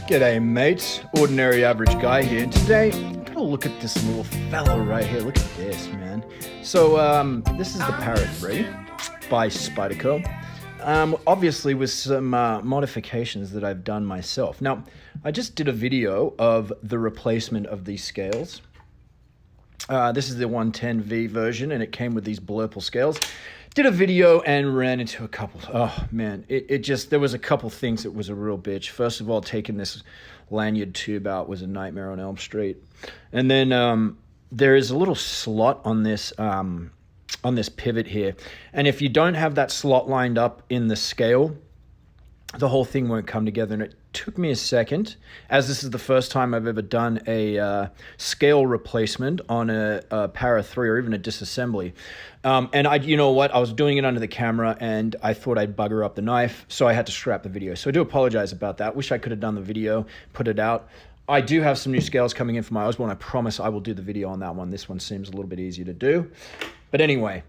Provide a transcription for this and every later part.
G'day mates, ordinary average guy here, and today I'm gonna look at this little fella right here. Look at this, man. So this is the Para 3 by Spyderco. Obviously with some modifications that I've done myself. Now, I just did a video of the replacement of these scales. This is the 110V version, and it came with these blurple scales. Did a video and ran into a couple. Oh man, it just, there was a couple things that was a real bitch. First of all, taking this lanyard tube out was a nightmare on Elm Street. And then there is a little slot on this pivot here. And if you don't have that slot lined up in the scale, the whole thing won't come together. And it took me a second, as this is the first time I've ever done a scale replacement on a Para 3 or even a disassembly. And you know what? I was doing it under the camera and I thought I'd bugger up the knife, so I had to scrap the video. So I do apologize about that. Wish I could have done the video, put it out. I do have some new scales coming in for my Osborne. I promise I will do the video on that one. This one seems a little bit easier to do. But anyway,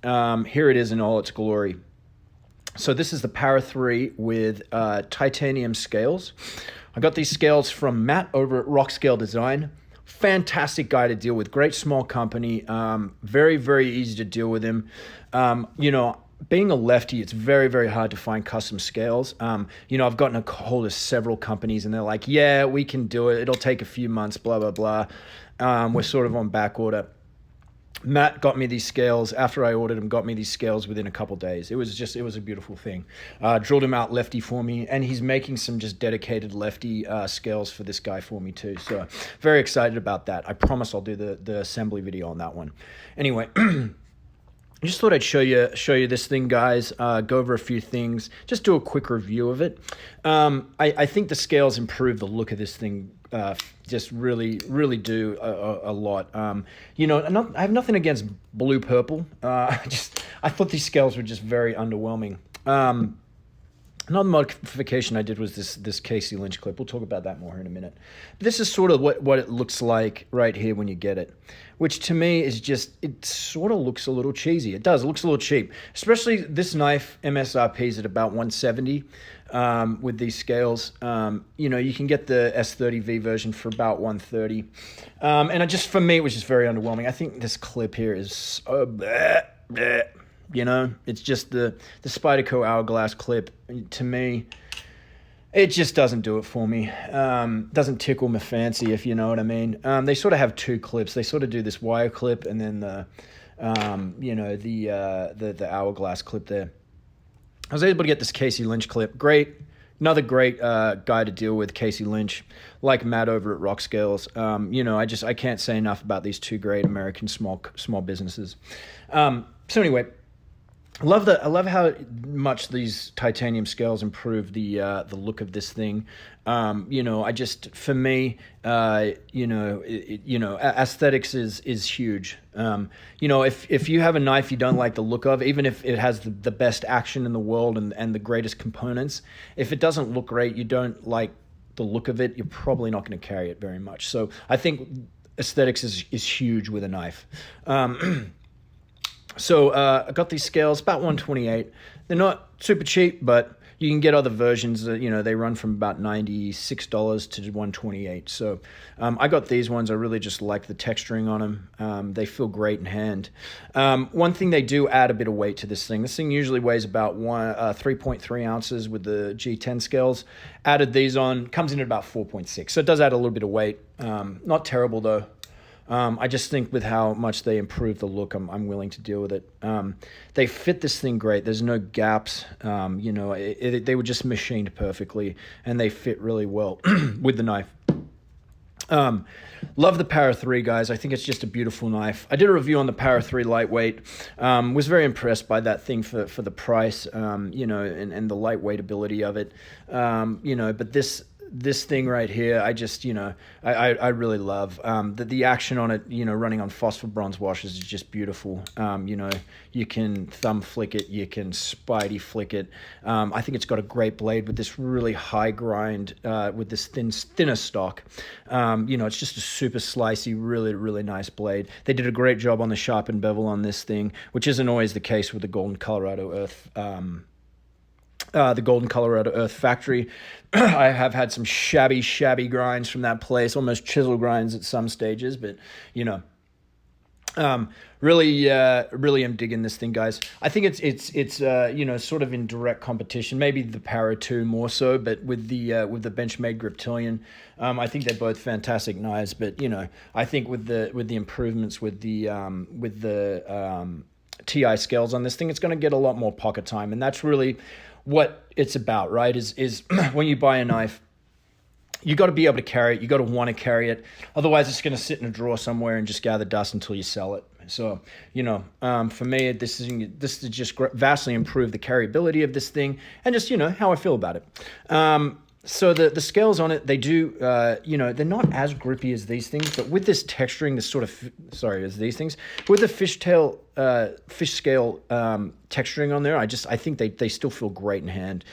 here it is in all its glory. So this is the Para 3 with titanium scales. I got these scales from Matt over at Rockscale Design. Fantastic guy to deal with. Great small company. Very, very easy to deal with him. You know, being a lefty, it's very, very hard to find custom scales. You know, I've gotten a hold of several companies and they're like, yeah, we can do it. It'll take a few months, blah, blah, blah. We're sort of on back order. Matt got me these scales after I ordered them, got me these scales within a couple days. It was a beautiful thing. Drilled him out lefty for me, and he's making some just dedicated lefty scales for this guy for me too. So very excited about that. I promise I'll do the assembly video on that one. Anyway, I just thought I'd show you this thing, guys. Go over a few things, just do a quick review of it. I think the scales improve the look of this thing. Just really do a lot. You know, I have nothing against blue purple. I thought these scales were just very underwhelming. Another modification I did was this Casey Lynch clip. We'll talk about that more in a minute. This is sort of what it looks like right here when you get it, which to me is just, it sort of looks a little cheesy. It does. It looks a little cheap, especially this knife. MSRP is at about $170 with these scales. You know, you can get the S30V version for about $130. And for me, it was just very underwhelming. I think this clip here is so bleh. You know, it's just the Spyderco hourglass clip. To me, it just doesn't do it for me. Doesn't tickle my fancy, if you know what I mean. They sort of have two clips. They sort of do this wire clip and then you know, the hourglass clip there. I was able to get this Casey Lynch clip. Great. Another great guy to deal with, Casey Lynch, like Matt over at Rockscales. You know, I can't say enough about these two great American small businesses. So anyway, I love how much these titanium scales improve the look of this thing. You know, for me, you know, aesthetics is huge. You know, if you have a knife you don't like the look of, even if it has the best action in the world and the greatest components, if it doesn't look great, you don't like the look of it, you're probably not going to carry it very much. So I think aesthetics is huge with a knife. So I got these scales, about $128. They're not super cheap, but you can get other versions. You know, they run from about $96 to $128. So I got these ones. I really just like the texturing on them. They feel great in hand. One thing, they do add a bit of weight to this thing. This thing usually weighs about 3.3 ounces with the G10 scales. Added these on, comes in at about 4.6. So it does add a little bit of weight. Not terrible though. I just think with how much they improve the look, I'm willing to deal with it. They fit this thing great. There's no gaps. You know, they were just machined perfectly, and they fit really well with the knife. Love the Para 3, guys. I think it's just a beautiful knife. I did a review on the Para 3 lightweight. Was very impressed by that thing for the price, you know, and the lightweight ability of it. You know, but this thing right here, I just, you know, I really love. The action on it, you know, running on phosphor bronze washes is just beautiful. You know, you can thumb flick it, you can Spidey flick it. I think it's got a great blade with this really high grind, with this thinner stock. You know, it's just a super slicey, really nice blade. They did a great job on the sharpened bevel on this thing, which isn't always the case with the Golden Colorado Earth the Golden Colorado Earth Factory. I have had some shabby grinds from that place, almost chisel grinds at some stages, but you know, really am digging this thing, guys. I think it's you know, sort of in direct competition, maybe the Para 2 more so, but with the Benchmade Griptilian, I think they're both fantastic knives. But you know, I think with the improvements with the TI scales on this thing, it's going to get a lot more pocket time, and that's really what it's about, right? Is when you buy a knife, you got to be able to carry it. You got to want to carry it. Otherwise, it's going to sit in a drawer somewhere and just gather dust until you sell it. So, you know, for me, this is just vastly improve the carryability of this thing and just, you know, how I feel about it. So the scales on it, they do, you know, they're not as grippy as these things, but with this texturing, this sort of, as these things, with the fish scale texturing on there, I think they still feel great in hand.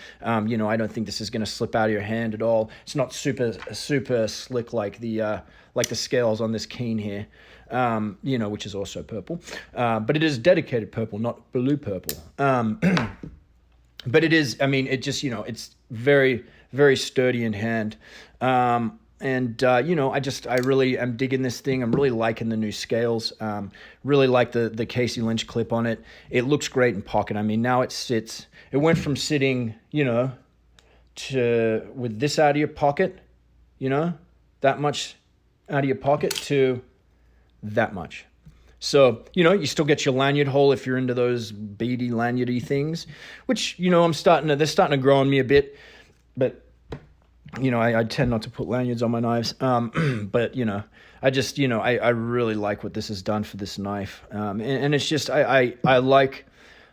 You know, I don't think this is going to slip out of your hand at all. It's not super slick like the scales on this Keen here, you know, which is also purple. But it is dedicated purple, not blue purple. But it is, I mean, it just, you know, it's very, very sturdy in hand. You know, I really am digging this thing. I'm really liking the new scales. Really like the Casey Lynch clip on it. It looks great in pocket. I mean, now it went from sitting, you know, to with this out of your pocket, you know, that much out of your pocket to that much. So, you know, you still get your lanyard hole if you're into those beady lanyardy things, which, you know, they're starting to grow on me a bit, but, you know, I tend not to put lanyards on my knives. But, you know, I just, you know, I really like what this has done for this knife. And it's just, I like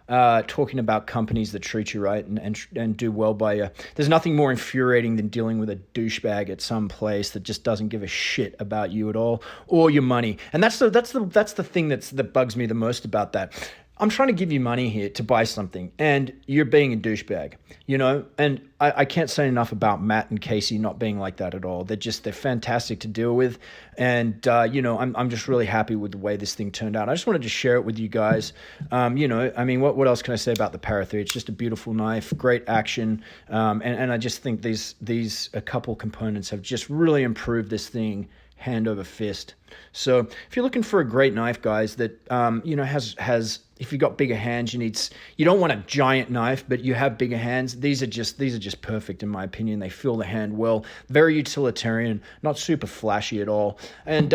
talking about companies that treat you right and do well by you. There's nothing more infuriating than dealing with a douchebag at some place that just doesn't give a shit about you at all or your money. And that's the thing that bugs me the most about that. I'm trying to give you money here to buy something, and you're being a douchebag, you know? And I can't say enough about Matt and Casey not being like that at all. They're fantastic to deal with. And, you know, I'm just really happy with the way this thing turned out. I just wanted to share it with you guys. You know, I mean, what else can I say about the Para 3? It's just a beautiful knife, great action. And I just think these a couple components have just really improved this thing hand over fist. So if you're looking for a great knife, guys, that you know, has if you've got bigger hands, you don't want a giant knife, but you have bigger hands, these are just perfect in my opinion. They feel the hand well, very utilitarian, not super flashy at all. And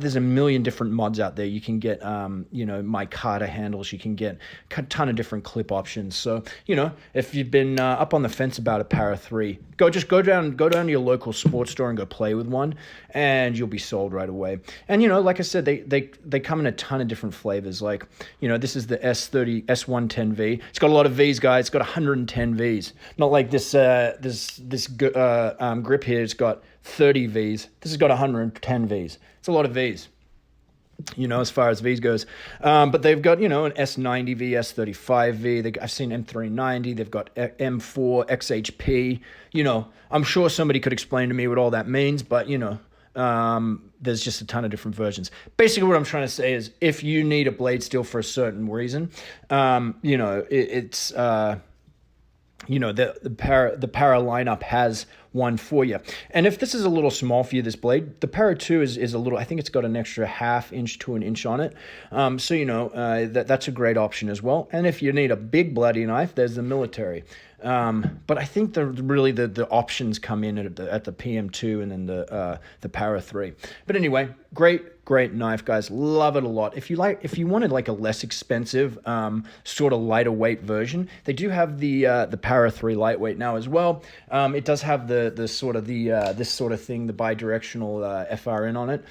there's a million different mods out there. You can get, you know, micarta handles. You can get a ton of different clip options. So, you know, if you've been up on the fence about a Para 3, go down to your local sports store and go play with one, and you'll be sold right away. And, you know, like I said, they come in a ton of different flavors. Like, you know, this is the S110V. It's got a lot of V's, guys. It's got 110 V's. Not like this grip here. It's got 30 V's. This has got 110 V's. It's a lot of V's, you know, as far as V's goes. But they've got, you know, an S90V, S35V. I've seen M390. They've got M4, XHP. You know, I'm sure somebody could explain to me what all that means, but, you know, there's just a ton of different versions. Basically, what I'm trying to say is if you need a blade steel for a certain reason, you know, it's... you know, the Para lineup has one for you. And if this is a little small for you, this blade, the Para 2 is a little, I think it's got an extra ½ inch to an inch on it. So, you know, that's a great option as well. And if you need a big bloody knife, there's the military. But I think the options come in at the PM2 and then the Para 3. But anyway, great knife, guys. Love it a lot. If you wanted like a less expensive, sort of lighter weight version, they do have the Para 3 lightweight now as well. It does have this sort of thing, the bidirectional FRN on it.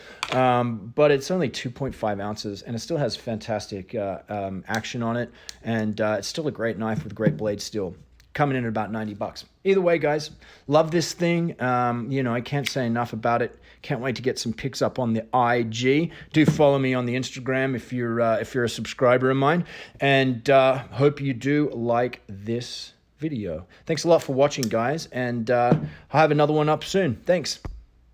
But it's only 2.5 ounces and it still has fantastic action on it, and it's still a great knife with great blade steel, coming in at about $90. Either way, guys, love this thing. You know, I can't say enough about it. Can't wait to get some pics up on the IG. Do follow me on the Instagram if you're a subscriber of mine, and hope you do like this video. Thanks a lot for watching, guys, and I'll have another one up soon. Thanks.